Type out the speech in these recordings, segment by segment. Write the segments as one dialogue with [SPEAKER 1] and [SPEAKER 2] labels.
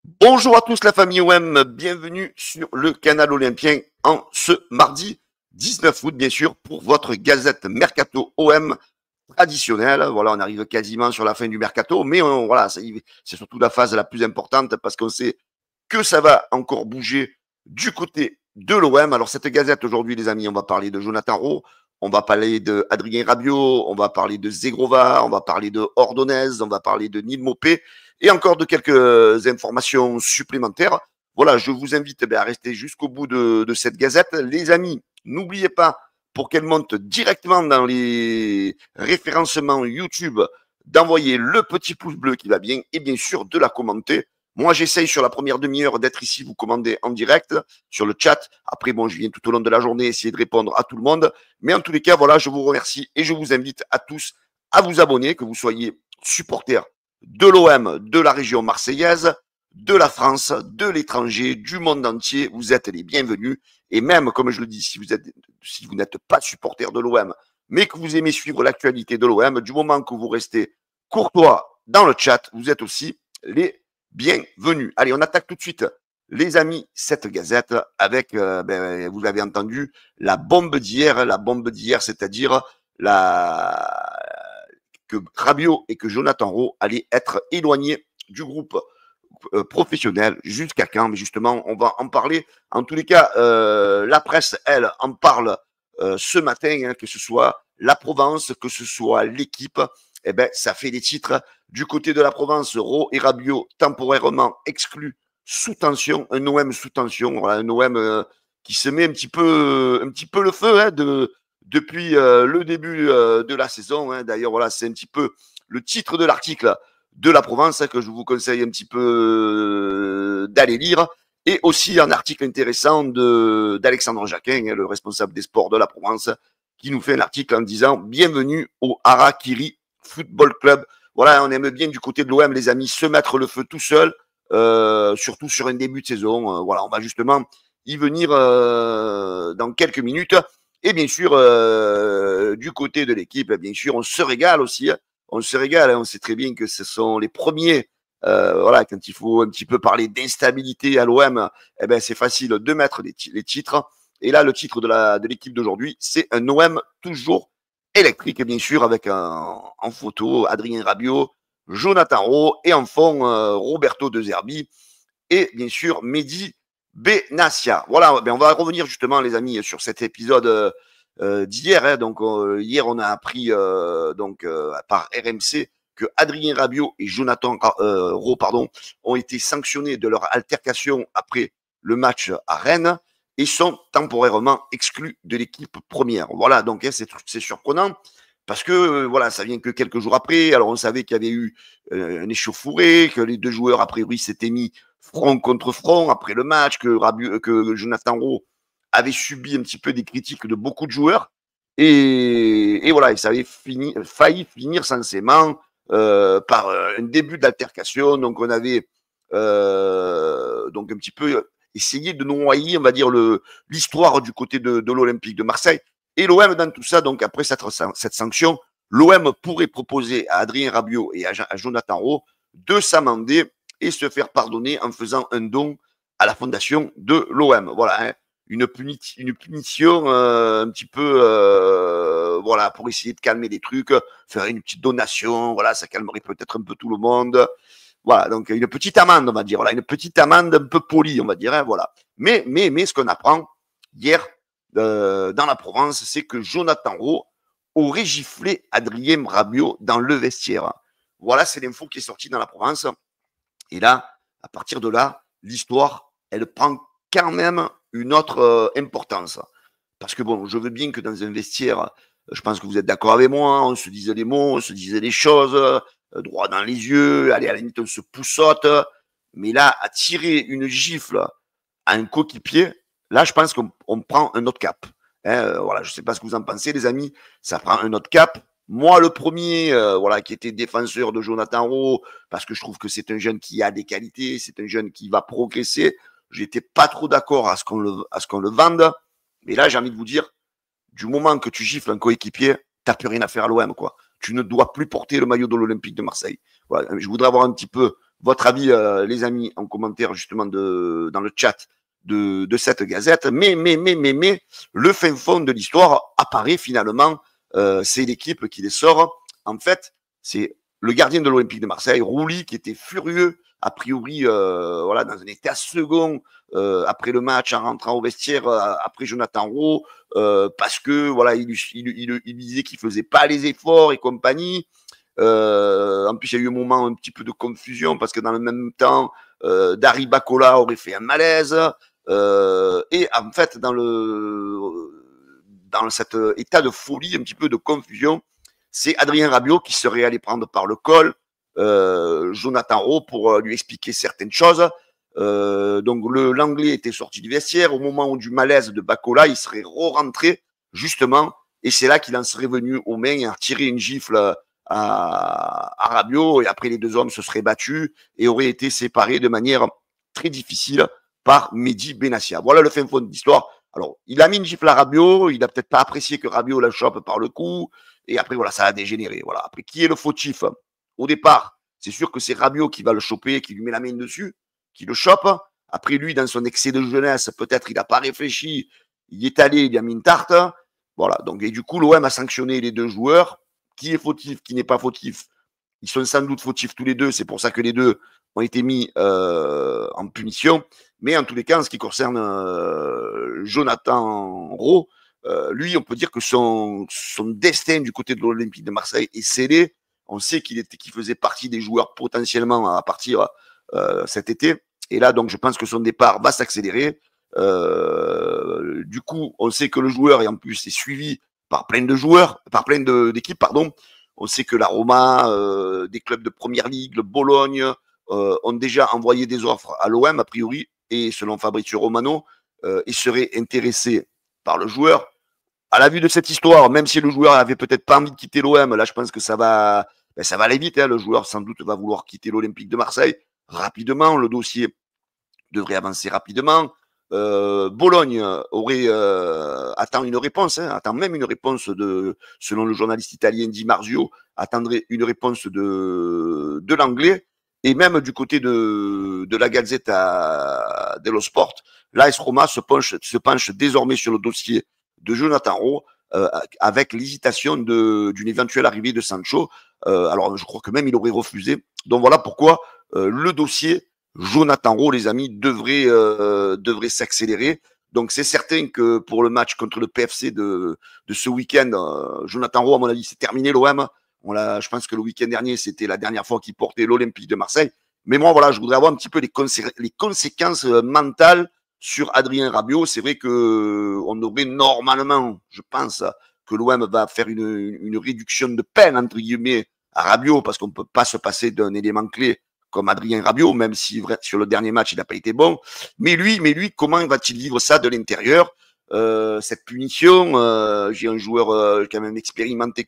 [SPEAKER 1] Bonjour à tous la famille OM, bienvenue sur le canal olympien en ce mardi 19 août bien sûr pour votre gazette Mercato OM traditionnelle. Voilà, on arrive quasiment sur la fin du mercato, mais voilà, c'est surtout la phase la plus importante parce qu'on sait que ça va encore bouger du côté de l'OM. Alors cette gazette aujourd'hui les amis, on va parler de Jonathan Rowe, on va parler de Adrien Rabiot, on va parler de Zegrova, on va parler de Ordonez, on va parler de Neil Maupay et encore de quelques informations supplémentaires. Voilà, je vous invite à rester jusqu'au bout de cette gazette. Les amis, n'oubliez pas, pour qu'elle monte directement dans les référencements YouTube, d'envoyer le petit pouce bleu qui va bien et bien sûr de la commenter. Moi, j'essaye sur la première demi-heure d'être ici, vous commandez en direct sur le chat. Après, bon, je viens tout au long de la journée essayer de répondre à tout le monde. Mais en tous les cas, voilà, je vous remercie et je vous invite à tous à vous abonner, que vous soyez supporters de l'OM, de la région marseillaise, de la France, de l'étranger, du monde entier. Vous êtes les bienvenus. Et même, comme je le dis, si vous n'êtes pas supporter de l'OM, mais que vous aimez suivre l'actualité de l'OM, du moment que vous restez courtois dans le chat, vous êtes aussi les bienvenus. Allez, on attaque tout de suite, les amis, cette gazette avec, vous l'avez entendu, la bombe d'hier, c'est-à-dire que Rabiot et que Jonathan Rowe allaient être éloignés du groupe professionnel. Jusqu'à quand? Mais justement, on va en parler. En tous les cas, la presse, elle, en parle ce matin, hein, que ce soit la Provence, que ce soit l'équipe. Eh ben, ça fait des titres. Du côté de la Provence, Rowe et Rabiot temporairement exclus sous tension, un OM sous tension, voilà, un OM qui se met un petit peu le feu hein, depuis le début de la saison. Hein. D'ailleurs, voilà, c'est un petit peu le titre de l'article de la Provence hein, que je vous conseille un petit peu d'aller lire. Et aussi un article intéressant d'Alexandre Jacquin, hein, le responsable des sports de la Provence, qui nous fait un article en disant « Bienvenue au Harakiri Football Club ». Voilà, on aime bien du côté de l'OM, les amis, se mettre le feu tout seul, surtout sur un début de saison. Voilà, on va justement y venir dans quelques minutes. Et bien sûr, du côté de l'équipe, bien sûr, on se régale aussi. Hein. On se régale, hein. On sait très bien que ce sont les premiers. Voilà, quand il faut un petit peu parler d'instabilité à l'OM, eh ben c'est facile de mettre les titres. Et là, le titre de l'équipe d'aujourd'hui, c'est un OM toujours électrique, bien sûr, avec en photo Adrien Rabiot, Jonathan Rowe et en fond Roberto De Zerbi et bien sûr Mehdi Benassia. Voilà, ben on va revenir justement, les amis, sur cet épisode d'hier. Hein. Donc hier, on a appris par RMC que Adrien Rabiot et Jonathan Rowe, ont été sanctionnés de leur altercation après le match à Rennes et sont temporairement exclus de l'équipe première. Voilà, donc hein, c'est surprenant parce que voilà, ça vient que quelques jours après. Alors on savait qu'il y avait eu un échauffouré, que les deux joueurs a priori s'étaient mis front contre front après le match, que Jonathan Rowe avait subi un petit peu des critiques de beaucoup de joueurs. Et voilà, et ça avait failli finir sensément par un début d'altercation. Donc on avait donc un petit peu essayé de noyer, on va dire, l'histoire du côté de l'Olympique de Marseille. Et l'OM dans tout ça, donc après cette sanction, l'OM pourrait proposer à Adrien Rabiot et à Jonathan Rowe de s'amender et se faire pardonner en faisant un don à la fondation de l'OM. Voilà, hein, une punition un petit peu, voilà, pour essayer de calmer les trucs, faire une petite donation, voilà, ça calmerait peut-être un peu tout le monde. Voilà, donc une petite amende, on va dire, voilà, une petite amende un peu polie, on va dire, hein, voilà. Mais ce qu'on apprend hier dans la Provence, c'est que Jonathan Rowe aurait giflé Adrien Rabiot dans le vestiaire. Voilà, c'est l'info qui est sortie dans la Provence. Et là, à partir de là, l'histoire, elle prend quand même une autre importance. Parce que bon, je veux bien que dans un vestiaire, je pense que vous êtes d'accord avec moi, on se disait les mots, on se disait les choses, droit dans les yeux, allez, à la limite, on se poussote. Mais là, à tirer une gifle à un coéquipier, là, je pense qu'on prend un autre cap. Hein, voilà, je ne sais pas ce que vous en pensez, les amis, ça prend un autre cap. Moi, le premier, voilà, qui était défenseur de Jonathan Rowe, parce que je trouve que c'est un jeune qui a des qualités, c'est un jeune qui va progresser. J'étais pas trop d'accord à ce qu'on le vende. Mais là, j'ai envie de vous dire, du moment que tu gifles un coéquipier, t'as plus rien à faire à l'OM, quoi. Tu ne dois plus porter le maillot de l'Olympique de Marseille. Voilà, je voudrais avoir un petit peu votre avis, les amis, en commentaire justement dans le chat de cette gazette. Mais, le fin fond de l'histoire apparaît finalement. C'est l'équipe qui les sort. En fait, c'est le gardien de l'Olympique de Marseille, Rouli, qui était furieux, a priori, voilà, dans un état second après le match, en rentrant au vestiaire après Jonathan Rowe, parce que voilà, il disait qu'il faisait pas les efforts et compagnie. En plus, il y a eu un moment un petit peu de confusion parce que dans le même temps, Dari Bacola aurait fait un malaise. Et en fait, dans cet état de folie, un petit peu de confusion, c'est Adrien Rabiot qui serait allé prendre par le col Jonathan Rowe pour lui expliquer certaines choses. Donc l'anglais était sorti du vestiaire. Au moment du malaise de Bacola, il serait re-rentré, justement, et c'est là qu'il en serait venu aux mains et a tiré une gifle à Rabiot, et après les deux hommes se seraient battus et auraient été séparés de manière très difficile par Mehdi Benassia. Voilà le fin fond de l'histoire. Alors, il a mis une gifle à Rabiot, il n'a peut-être pas apprécié que Rabiot la chope par le cou, et après, voilà, ça a dégénéré. Voilà. Après, qui est le fautif? Au départ, c'est sûr que c'est Rabiot qui va le choper, qui lui met la main dessus, qui le chope. Après, lui, dans son excès de jeunesse, peut-être il n'a pas réfléchi, il est allé, il a mis une tarte. Voilà. Donc, et du coup, l'OM a sanctionné les deux joueurs. Qui est fautif, qui n'est pas fautif? Ils sont sans doute fautifs tous les deux. C'est pour ça que les deux ont été mis en punition. Mais en tous les cas, en ce qui concerne Jonathan Rowe, lui, on peut dire que son destin du côté de l'Olympique de Marseille est scellé. On sait qu'il faisait partie des joueurs potentiellement à partir cet été. Et là, donc, je pense que son départ va s'accélérer. Du coup, on sait que le joueur, et en plus, est suivi par plein de joueurs, par plein d'équipes, pardon. On sait que la Roma, des clubs de première ligue, le Bologne, ont déjà envoyé des offres à l'OM, a priori, et selon Fabrizio Romano, ils seraient intéressés par le joueur. À la vue de cette histoire, même si le joueur avait peut-être pas envie de quitter l'OM, là, je pense que ça va aller vite. Hein. Le joueur, sans doute, va vouloir quitter l'Olympique de Marseille rapidement. Le dossier devrait avancer rapidement. Bologne attend une réponse, attend même une réponse selon le journaliste italien Di Marzio, attendrait une réponse de l'anglais, et même du côté de la Gazzetta dello Sport, l'AS Roma se penche désormais sur le dossier de Jonathan Rowe, avec l'hésitation d'une éventuelle arrivée de Sancho. Alors je crois que même il aurait refusé. Donc voilà pourquoi le dossier Jonathan Rowe, les amis, devrait s'accélérer. Donc c'est certain que pour le match contre le PFC de ce week-end, Jonathan Rowe, à mon avis, c'est terminé l'OM. Je pense que le week-end dernier, c'était la dernière fois qu'il portait l'Olympique de Marseille. Mais moi, voilà, je voudrais avoir un petit peu les conséquences mentales sur Adrien Rabiot. C'est vrai que on aurait normalement, je pense, que l'OM va faire une réduction de peine, entre guillemets, à Rabiot, parce qu'on ne peut pas se passer d'un élément clé comme Adrien Rabiot, même si sur le dernier match, il n'a pas été bon. Mais lui, comment va-t-il vivre ça de l'intérieur, cette punition? J'ai un joueur quand même expérimenté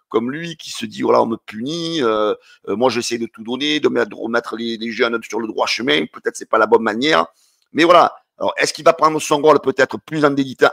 [SPEAKER 1] comme lui, qui se dit, voilà, on me punit, moi j'essaie de tout donner, de remettre les jeunes sur le droit chemin, peut-être c'est pas la bonne manière. Mais voilà, alors est-ce qu'il va prendre son rôle peut-être plus en délitant,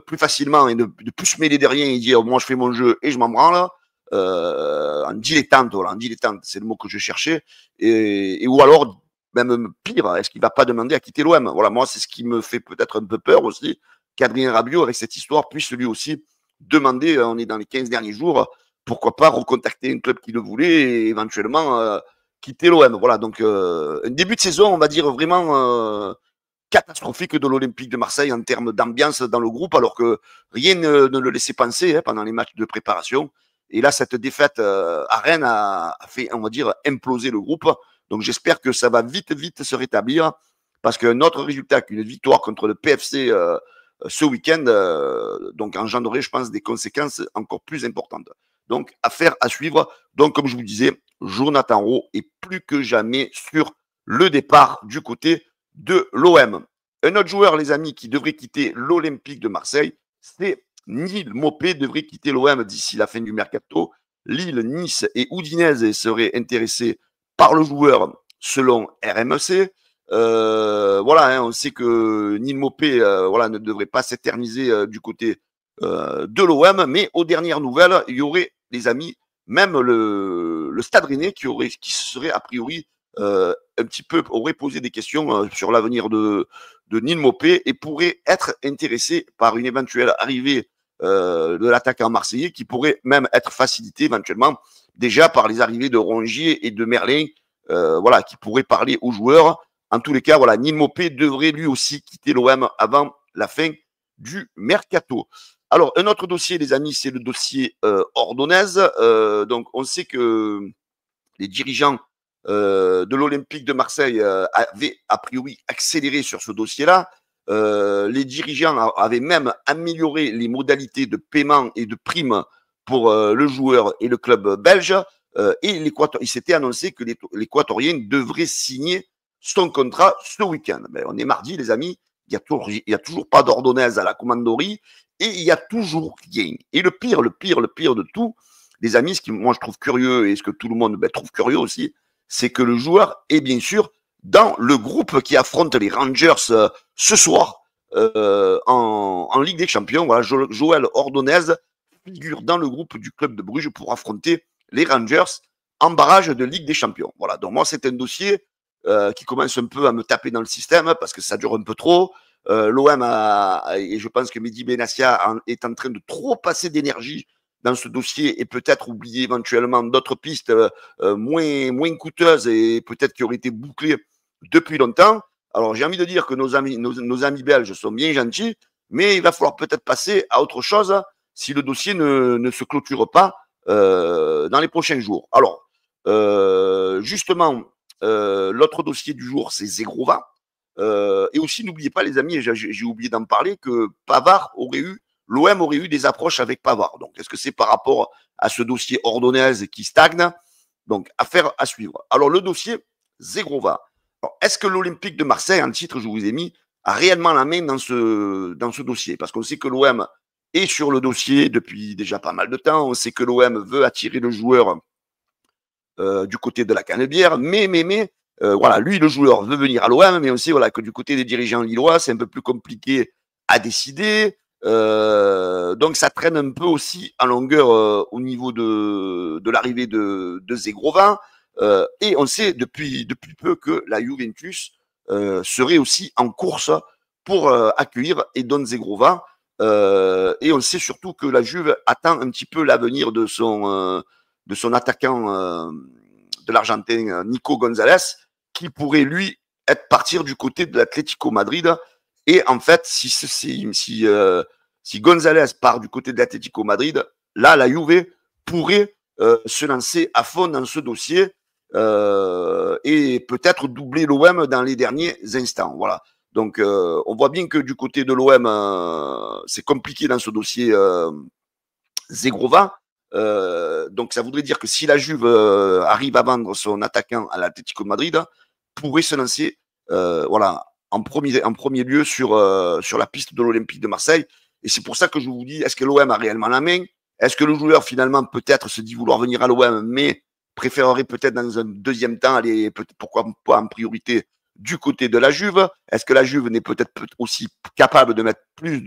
[SPEAKER 1] plus facilement, et de plus mêler derrière et dire, moi je fais mon jeu et je m'en branle, en dilettante, voilà, en dilettante, c'est le mot que je cherchais, et ou alors, même pire, est-ce qu'il va pas demander à quitter l'OM? Voilà, moi, c'est ce qui me fait peut-être un peu peur aussi, qu'Adrien Rabiot, avec cette histoire, puisse lui aussi demander, on est dans les 15 derniers jours, pourquoi pas recontacter un club qui le voulait et éventuellement quitter l'OM. Voilà, donc un début de saison, on va dire vraiment catastrophique de l'Olympique de Marseille en termes d'ambiance dans le groupe, alors que rien ne le laissait penser pendant les matchs de préparation. Et là, cette défaite à Rennes a fait, on va dire, imploser le groupe. Donc j'espère que ça va vite se rétablir, parce qu'un autre résultat qu'une victoire contre le PFC ce week-end donc engendrerait, je pense, des conséquences encore plus importantes. Donc affaire à suivre. Donc comme je vous disais, Jonathan Rowe est plus que jamais sur le départ du côté de l'OM. Un autre joueur, les amis, qui devrait quitter l'Olympique de Marseille, c'est Neal Maupay, devrait quitter l'OM d'ici la fin du mercato. Lille, Nice et Udinese seraient intéressés par le joueur selon RMC. Voilà, hein, on sait que Neal Maupay voilà, ne devrait pas s'éterniser du côté de l'OM, mais aux dernières nouvelles, il y aurait, les amis, même le Stade Rennais qui serait a priori un petit peu, aurait posé des questions sur l'avenir de Neil Maupay et pourrait être intéressé par une éventuelle arrivée de l'attaquant marseillais qui pourrait même être facilité éventuellement déjà par les arrivées de Rongier et de Merlin, voilà, qui pourraient parler aux joueurs. En tous les cas, voilà, Neil Maupay devrait lui aussi quitter l'OM avant la fin du mercato. Alors, un autre dossier, les amis, c'est le dossier Ordonez. Donc, on sait que les dirigeants de l'Olympique de Marseille avaient a priori accéléré sur ce dossier-là. Les dirigeants avaient même amélioré les modalités de paiement et de primes pour le joueur et le club belge. Et il s'était annoncé que l'Équatorien devrait signer son contrat ce week-end. Ben, on est mardi, les amis. Il n'y a toujours pas d'ordonnaise à la commanderie et il n'y a toujours rien. Et le pire de tout, les amis, ce qui moi je trouve curieux et ce que tout le monde trouve curieux aussi, c'est que le joueur est bien sûr dans le groupe qui affronte les Rangers ce soir en Ligue des Champions. Voilà, Joël Ordonez figure dans le groupe du club de Bruges pour affronter les Rangers en barrage de Ligue des Champions. Voilà, donc moi c'est un dossier qui commence un peu à me taper dans le système parce que ça dure un peu trop. L'OM et je pense que Mehdi Benassia est en train de trop passer d'énergie dans ce dossier et peut-être oublier éventuellement d'autres pistes moins coûteuses et peut-être qui auraient été bouclées depuis longtemps. Alors j'ai envie de dire que nos amis belges sont bien gentils, mais il va falloir peut-être passer à autre chose si le dossier ne se clôture pas dans les prochains jours. Alors, justement, l'autre dossier du jour, c'est Zegrova. Et aussi, n'oubliez pas, les amis, j'ai oublié d'en parler, que l'OM aurait eu des approches avec Pavard. Donc, est-ce que c'est par rapport à ce dossier Ordonez qui stagne? Donc, affaire à suivre. Alors, le dossier Zegrova. Est-ce que l'Olympique de Marseille, en titre, je vous ai mis, a réellement la main dans ce dossier? Parce qu'on sait que l'OM est sur le dossier depuis déjà pas mal de temps. On sait que l'OM veut attirer le joueur du côté de la Canebière, mais voilà, lui, le joueur veut venir à l'OM, mais on sait voilà, que du côté des dirigeants lillois, c'est un peu plus compliqué à décider. Donc, ça traîne un peu aussi en longueur au niveau de l'arrivée de Zegrova. Et on sait depuis peu que la Juventus serait aussi en course pour accueillir Edon Zegrova. Et on sait surtout que la Juve attend un petit peu l'avenir de son attaquant de l'Argentin, Nico Gonzalez, qui pourrait, lui, partir du côté de l'Atlético Madrid. Et en fait, si Gonzalez part du côté de l'Atlético Madrid, là, la Juve pourrait se lancer à fond dans ce dossier et peut-être doubler l'OM dans les derniers instants. Voilà. Donc, on voit bien que du côté de l'OM, c'est compliqué dans ce dossier Zegrova. Donc, ça voudrait dire que si la Juve arrive à vendre son attaquant à l'Atlético Madrid, pourrait se lancer voilà, en premier lieu sur la piste de l'Olympique de Marseille. Et c'est pour ça que je vous dis, est-ce que l'OM a réellement la main? Est-ce que le joueur, finalement, peut-être se dit vouloir venir à l'OM, mais préférerait peut-être dans un deuxième temps aller, pourquoi pas en priorité, du côté de la Juve? Est-ce que la Juve n'est peut-être aussi capable de mettre plus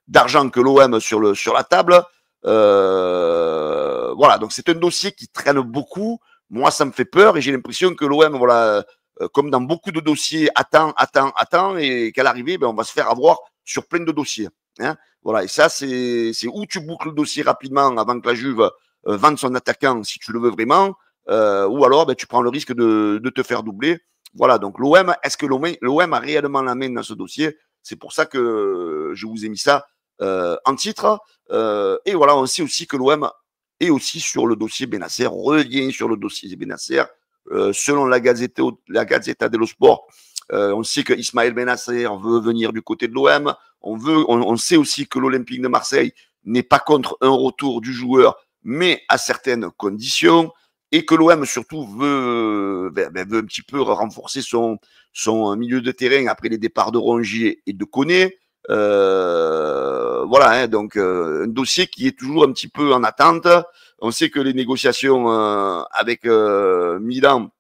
[SPEAKER 1] d'argent que l'OM sur la table? Voilà, donc c'est un dossier qui traîne beaucoup. Moi, ça me fait peur et j'ai l'impression que l'OM, voilà, comme dans beaucoup de dossiers, attend, et qu'à l'arrivée, on va se faire avoir sur plein de dossiers. Hein, voilà, et ça, c'est où tu boucles le dossier rapidement avant que la Juve vende son attaquant si tu le veux vraiment, ou alors tu prends le risque de te faire doubler. Voilà, donc l'OM, est-ce que l'OM a réellement la main dans ce dossier? C'est pour ça que je vous ai mis ça en titre. Et voilà, on sait aussi que l'OM est aussi sur le dossier Benasser, revient sur le dossier Benasser. Selon la Gazzetta dello Sport, on sait que Ismaël Benasser veut venir du côté de l'OM. On sait aussi que l'Olympique de Marseille n'est pas contre un retour du joueur, mais à certaines conditions, et que l'OM surtout veut un petit peu renforcer son milieu de terrain après les départs de Rongier et de Koné. Voilà, hein, donc un dossier qui est toujours un petit peu en attente. On sait que les négociations avec Milan,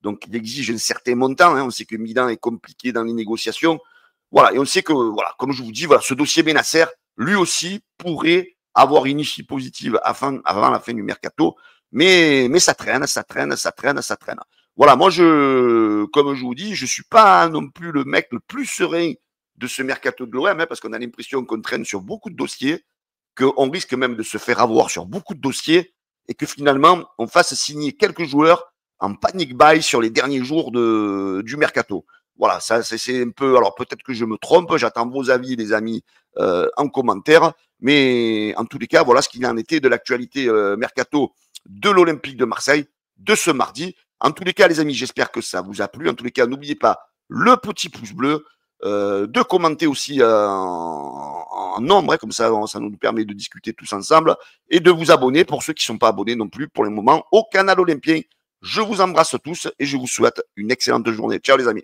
[SPEAKER 1] donc il exige un certain montant. Hein, on sait que Milan est compliqué dans les négociations. Voilà, et on sait que, voilà, comme je vous dis, voilà, ce dossier Benasser, lui aussi, pourrait avoir une issue positive avant la fin du mercato. Mais ça traîne. Voilà, moi, comme je vous dis, je suis pas non plus le mec le plus serein de ce mercato de l'OM, hein, parce qu'on a l'impression qu'on traîne sur beaucoup de dossiers, qu'on risque même de se faire avoir sur beaucoup de dossiers, et que finalement, on fasse signer quelques joueurs en panic buy sur les derniers jours du mercato. Voilà, ça c'est un peu. Alors peut-être que je me trompe, j'attends vos avis, les amis, en commentaire. Mais en tous les cas, voilà ce qu'il en était de l'actualité mercato de l'Olympique de Marseille de ce mardi. En tous les cas, les amis, j'espère que ça vous a plu. En tous les cas, n'oubliez pas le petit pouce bleu, de commenter aussi en nombre, hein, comme ça nous permet de discuter tous ensemble, et de vous abonner pour ceux qui ne sont pas abonnés non plus pour le moment au canal Olympien. Je vous embrasse tous et je vous souhaite une excellente journée. Ciao les amis.